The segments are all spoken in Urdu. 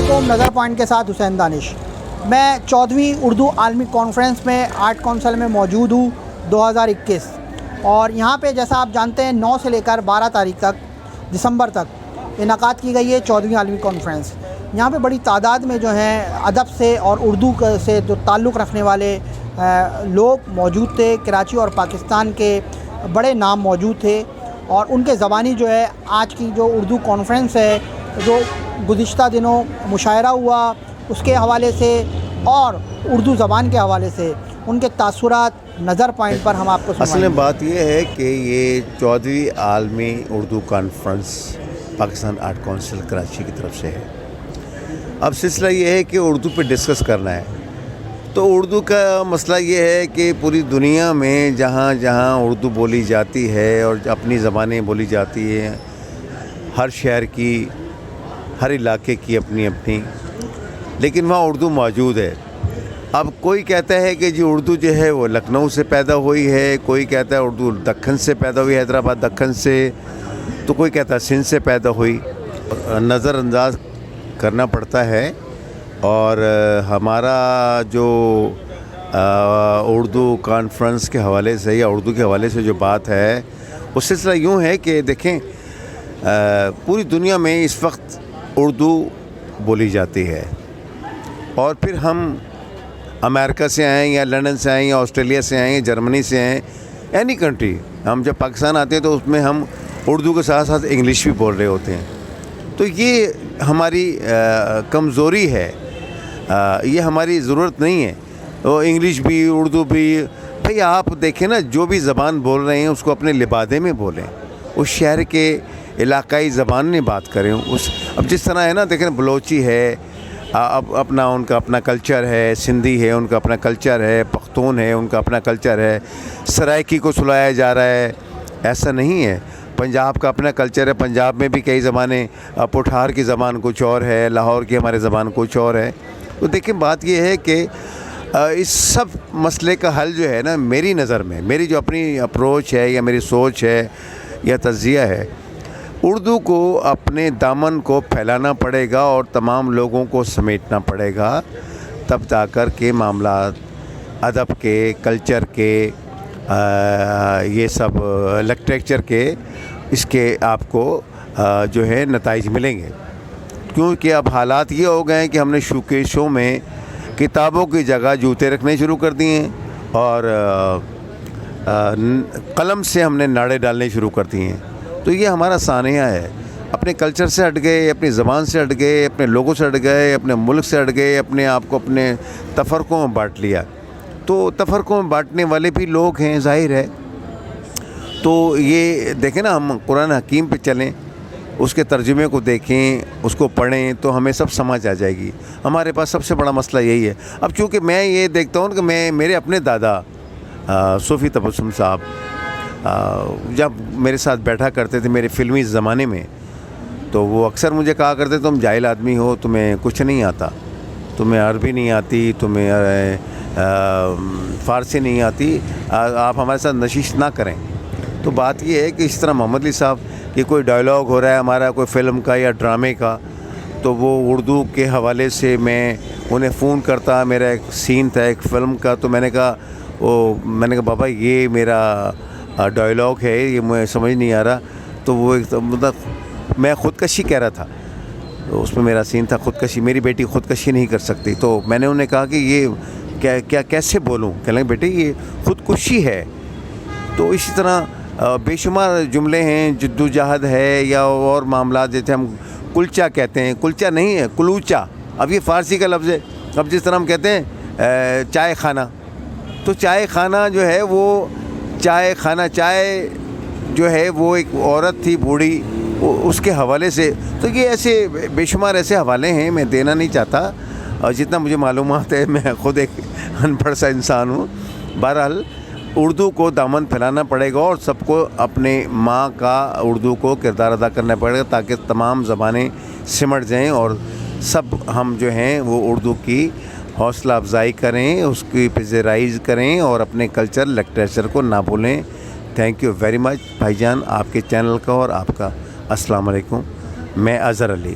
علیکم، نظر پوائنٹ کے ساتھ حسین دانش۔ میں 14ویں اردو عالمی کانفرنس میں آرٹ کونسل میں موجود ہوں 2021، اور یہاں پہ جیسا آپ جانتے ہیں 9 سے لے کر 12 تاریخ تک دسمبر تک انعقاد کی گئی ہے 14ویں عالمی کانفرنس۔ یہاں پہ بڑی تعداد میں جو ہیں ادب سے اور اردو سے جو تعلق رکھنے والے لوگ موجود تھے۔ کراچی اور پاکستان کے بڑے نام موجود تھے، اور ان کے زبانی جو ہے آج کی جو اردو کانفرنس ہے، جو گزشتہ دنوں مشاعرہ ہوا اس کے حوالے سے اور اردو زبان کے حوالے سے ان کے تاثرات نظر پوائنٹ پر ہم آپ کو سنائیں گے۔ اصل میں بات یہ ہے کہ یہ 14ویں عالمی Urdu conference Pakistan art council Karachi کی طرف سے ہے۔ اب سلسلہ یہ ہے کہ اردو پہ ڈسکس کرنا ہے، تو اردو کا مسئلہ یہ ہے کہ پوری دنیا میں جہاں جہاں اردو بولی جاتی ہے اور اپنی زبانیں بولی جاتی ہیں، ہر شہر کی، ہر علاقے کی اپنی اپنی، لیکن وہاں اردو موجود ہے۔ اب کوئی کہتا ہے کہ جی اردو جو ہے وہ لکھنؤ سے پیدا ہوئی ہے، کوئی کہتا ہے اردو دکن سے پیدا ہوئی، حیدرآباد دکن سے، تو کوئی کہتا ہے سندھ سے پیدا ہوئی۔ نظر انداز کرنا پڑتا ہے، اور ہمارا جو اردو کانفرنس کے حوالے سے یا اردو کے حوالے سے جو بات ہے، وہ سلسلہ یوں ہے کہ دیکھیں پوری دنیا میں اس وقت اردو بولی جاتی ہے، اور پھر ہم امریکہ سے آئیں یا لندن سے آئیں یا آسٹریلیا سے آئیں یا جرمنی سے آئیں، اینی کنٹری، ہم جب پاکستان آتے ہیں تو اس میں ہم اردو کے ساتھ ساتھ انگلش بھی بول رہے ہوتے ہیں۔ تو یہ ہماری کمزوری ہے، یہ ہماری ضرورت نہیں ہے۔ وہ انگلش بھی اردو بھی، بھئی آپ دیکھیں نا، جو بھی زبان بول رہے ہیں اس کو اپنے لبادے میں بولیں، اس شہر کے علاقائی زبان میں بات کریں۔ اب جس طرح ہے نا، دیکھیں بلوچی ہے، اپنا ان کا اپنا کلچر ہے، سندھی ہے ان کا اپنا کلچر ہے، پختون ہے ان کا اپنا کلچر ہے، سرائکی کو سلایا جا رہا ہے، ایسا نہیں ہے۔ پنجاب کا اپنا کلچر ہے، پنجاب میں بھی کئی زبانیں، پٹھار کی زبان کچھ اور ہے، لاہور کی ہماری زبان کچھ اور ہے۔ تو دیکھیں بات یہ ہے کہ اس سب مسئلے کا حل جو ہے نا، میری نظر میں، میری جو اپنی اپروچ ہے یا میری سوچ ہے یا تجزیہ ہے، اردو کو اپنے دامن کو پھیلانا پڑے گا اور تمام لوگوں کو سمیٹنا پڑے گا، تب جا کر کے معاملات ادب کے، کلچر کے، یہ سب لٹریچر کے، اس کے آپ کو جو ہے نتائج ملیں گے۔ کیونکہ اب حالات یہ ہو گئے ہیں کہ ہم نے شوکیسوں میں کتابوں کی جگہ جوتے رکھنے شروع کر دیے ہیں، اور قلم سے ہم نے ناڑے ڈالنے شروع کر دیے ہیں۔ تو یہ ہمارا سانحہ ہے، اپنے کلچر سے ہٹ گئے، اپنی زبان سے ہٹ گئے، اپنے لوگوں سے ہٹ گئے، اپنے ملک سے ہٹ گئے، اپنے آپ کو اپنے تفرقوں میں بانٹ لیا۔ تو تفرقوں میں بانٹنے والے بھی لوگ ہیں، ظاہر ہے۔ تو یہ دیکھیں نا، ہم قرآن حکیم پہ چلیں، اس کے ترجمے کو دیکھیں، اس کو پڑھیں، تو ہمیں سب سمجھ آ جائے گی۔ ہمارے پاس سب سے بڑا مسئلہ یہی ہے۔ اب چونکہ میں یہ دیکھتا ہوں کہ میرے اپنے دادا صوفی تبسم صاحب جب میرے ساتھ بیٹھا کرتے تھے میرے فلمی زمانے میں، تو وہ اکثر مجھے کہا کرتے تم جاہل آدمی ہو، تمہیں کچھ نہیں آتا، تمہیں عربی نہیں آتی، تمہیں فارسی نہیں آتی، آپ ہمارے ساتھ نشیش نہ کریں۔ تو بات یہ ہے کہ اس طرح محمد علی صاحب کہ کوئی ڈائلاگ ہو رہا ہے ہمارا، کوئی فلم کا یا ڈرامے کا، تو وہ اردو کے حوالے سے میں انہیں فون کرتا، میرا ایک سین تھا ایک فلم کا، تو میں نے کہا بابا یہ میرا ڈائلاگ ہے، یہ مجھے سمجھ نہیں آ رہا۔ تو وہ مطلب میں خودکشی کہہ رہا تھا، تو اس میں میرا سین تھا خودکشی، میری بیٹی خودکشی نہیں کر سکتی۔ تو میں نے انہیں کہا کہ یہ کیسے بولوں؟ کہنے لگے بیٹے یہ خودکشی ہے۔ تو اسی طرح بے شمار جملے ہیں، جدوجہد ہے یا اور معاملات، جیسے ہم کلچا کہتے ہیں، کلچا نہیں ہے کلوچا، اب یہ فارسی کا لفظ ہے۔ اب جس طرح ہم کہتے ہیں چائے خانہ، تو چائے خانہ جو ہے وہ چائے خانہ، چائے جو ہے وہ ایک عورت تھی بوڑھی، اس کے حوالے سے۔ تو یہ ایسے بے شمار ایسے حوالے ہیں، میں دینا نہیں چاہتا، اور جتنا مجھے معلومات ہے، میں خود ایک ان پڑھ سا انسان ہوں۔ بہرحال اردو کو دامن پھیلانا پڑے گا، اور سب کو اپنے ماں کا اردو کو کردار ادا کرنا پڑے گا، تاکہ تمام زبانیں سمٹ جائیں اور سب ہم جو ہیں وہ اردو کی حوصلہ افزائی کریں، اس کی پذیرائی کریں، اور اپنے کلچر لٹریچر کو نہ بھولیں۔ تھینک یو ویری مچ بھائی جان، آپ کے چینل کا اور آپ کا۔ السلام علیکم، میں اظہر علی۔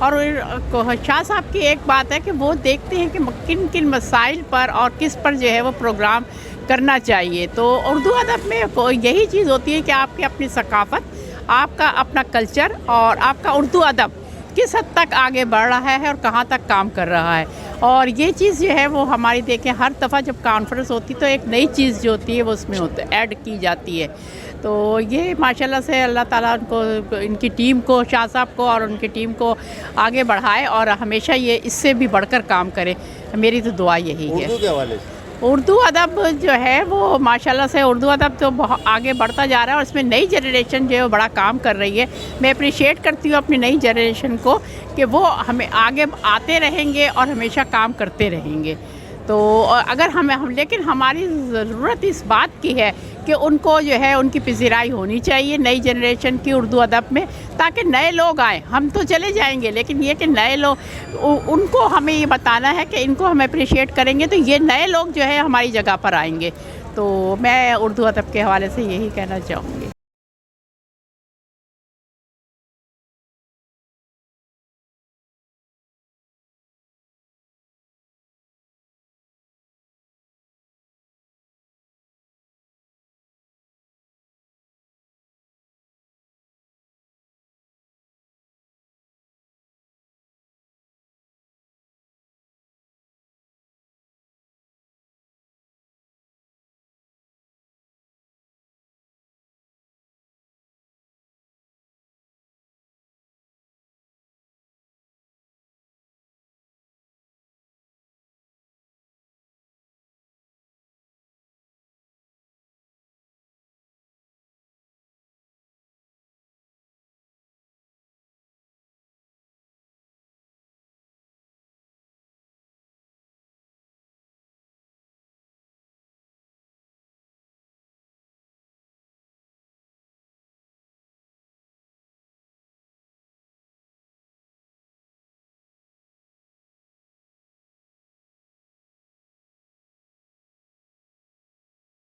اور شاہ صاحب کی ایک بات ہے کہ وہ دیکھتے ہیں کہ کن کن مسائل پر اور کس پر جو ہے وہ پروگرام کرنا چاہیے. تو اردو ادب میں یہی چیز ہوتی ہے کہ آپ کی اپنی ثقافت, آپ کا اپنا کلچر اور آپ کا اردو ادب کس حد تک آگے بڑھ رہا ہے اور کہاں تک کام کر رہا ہے. اور یہ چیز جو ہے وہ ہماری دیکھیں ہر دفعہ جب کانفرنس ہوتی تو ایک نئی چیز جو ہوتی ہے وہ اس میں ایڈ کی جاتی ہے. تو یہ ماشاءاللہ سے اللہ تعالیٰ ان کو, ان کی ٹیم کو, شاہ صاحب کو اور ان کی ٹیم کو آگے بڑھائے اور ہمیشہ یہ اس سے بھی بڑھ کر کام کرے. میری تو دعا یہی ہے. اردو کے حوالے سے اردو ادب جو ہے وہ ماشاءاللہ سے اردو ادب تو بہت آگے بڑھتا جا رہا ہے اور اس میں نئی جنریشن جو ہے وہ بڑا کام کر رہی ہے. میں اپریشیٹ کرتی ہوں اپنی نئی جنریشن کو کہ وہ ہمیں آگے آتے رہیں گے اور ہمیشہ کام کرتے رہیں گے. تو اگر لیکن ہماری ضرورت اس بات کی ہے کہ ان کو جو ہے ان کی پذیرائی ہونی چاہیے نئی جنریشن کی اردو ادب میں, تاکہ نئے لوگ آئیں. ہم تو چلے جائیں گے لیکن یہ کہ نئے لوگ, ان کو ہمیں یہ بتانا ہے کہ ان کو ہم اپریشیٹ کریں گے تو یہ نئے لوگ جو ہے ہماری جگہ پر آئیں گے. تو میں اردو ادب کے حوالے سے یہی کہنا چاہوں گی.